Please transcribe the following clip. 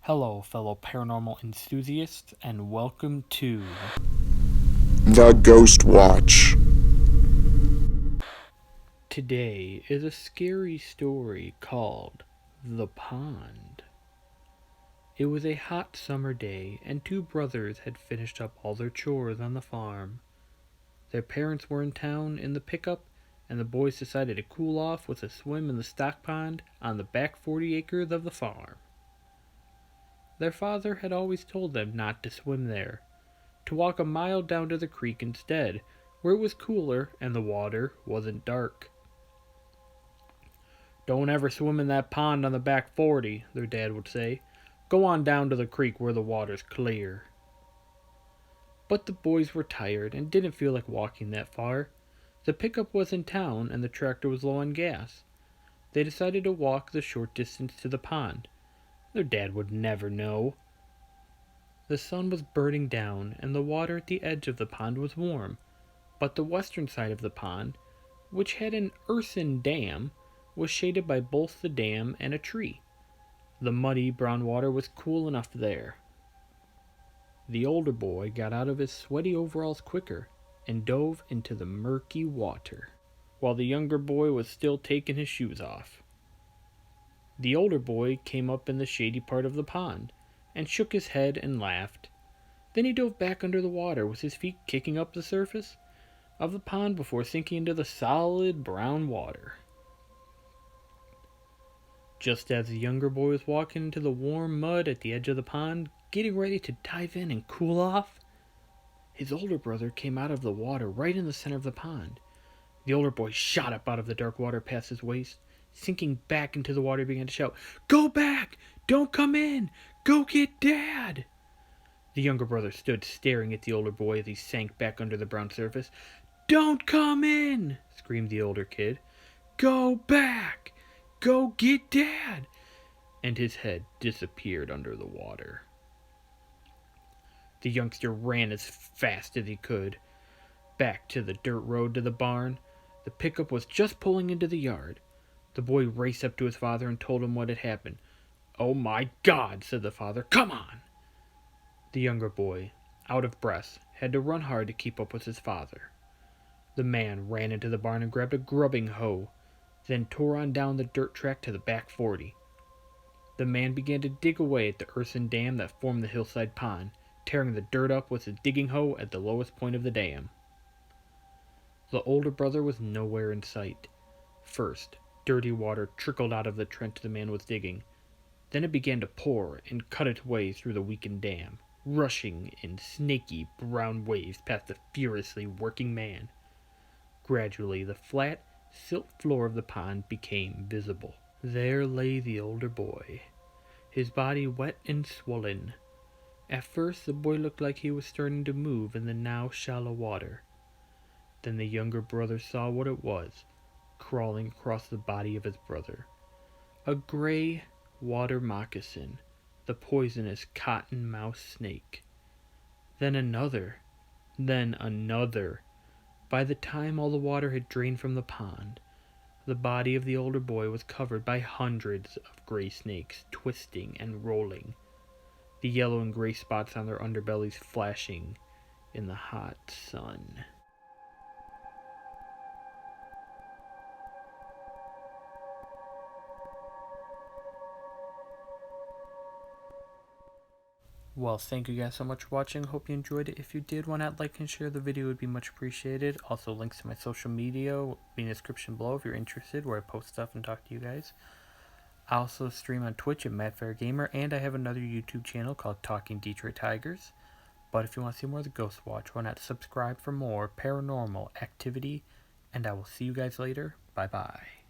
Hello, fellow paranormal enthusiasts, and welcome to The Ghost Watch. Today is a scary story called The Pond. It was a hot summer day, and two brothers had finished up all their chores on the farm. Their parents were in town in the pickup, and the boys decided to cool off with a swim in the stock pond on the back 40 acres of the farm. Their father had always told them not to swim there, to walk a mile down to the creek instead, where it was cooler and the water wasn't dark. "Don't ever swim in that pond on the back 40, their dad would say. "Go on down to the creek where the water's clear." But the boys were tired and didn't feel like walking that far. The pickup was in town and the tractor was low on gas. They decided to walk the short distance to the pond. Their dad would never know. The sun was burning down, and the water at the edge of the pond was warm, but the western side of the pond, which had an earthen dam, was shaded by both the dam and a tree. The muddy brown water was cool enough there. The older boy got out of his sweaty overalls quicker and dove into the murky water, while the younger boy was still taking his shoes off. The older boy came up in the shady part of the pond and shook his head and laughed. Then he dove back under the water with his feet kicking up the surface of the pond before sinking into the solid brown water. Just as the younger boy was walking into the warm mud at the edge of the pond, getting ready to dive in and cool off, his older brother came out of the water right in the center of the pond. The older boy shot up out of the dark water past his waist. Sinking back into the water, he began to shout, "Go back! Don't come in! Go get Dad!" The younger brother stood staring at the older boy as he sank back under the brown surface. "Don't come in!" screamed the older kid. "Go back! Go get Dad!" And his head disappeared under the water. The youngster ran as fast as he could, back to the dirt road to the barn. The pickup was just pulling into the yard. The boy raced up to his father and told him what had happened. "Oh my God," said the father. "Come on!" The younger boy, out of breath, had to run hard to keep up with his father. The man ran into the barn and grabbed a grubbing hoe, then tore on down the dirt track to the back 40. The man began to dig away at the earthen dam that formed the hillside pond, tearing the dirt up with his digging hoe at the lowest point of the dam. The older brother was nowhere in sight. First, dirty water trickled out of the trench the man was digging. Then it began to pour and cut its way through the weakened dam, rushing in snaky brown waves past the furiously working man. Gradually, the flat, silt floor of the pond became visible. There lay the older boy, his body wet and swollen. At first, the boy looked like he was starting to move in the now shallow water. Then the younger brother saw what it was, crawling across the body of his brother. A gray water moccasin, the poisonous cottonmouth snake. Then another. Then another. By the time all the water had drained from the pond, the body of the older boy was covered by hundreds of gray snakes, twisting and rolling, the yellow and gray spots on their underbellies flashing in the hot sun. Well, thank you guys so much for watching. Hope you enjoyed it. If you did, why not like and share the video? It would be much appreciated. Also, links to my social media will be in the description below if you're interested, where I post stuff and talk to you guys. I also stream on Twitch at MADFIREGAMER, and I have another YouTube channel called Talking Detroit Tigers. But if you want to see more of the Ghost Watch, why not subscribe for more paranormal activity, and I will see you guys later. Bye-bye.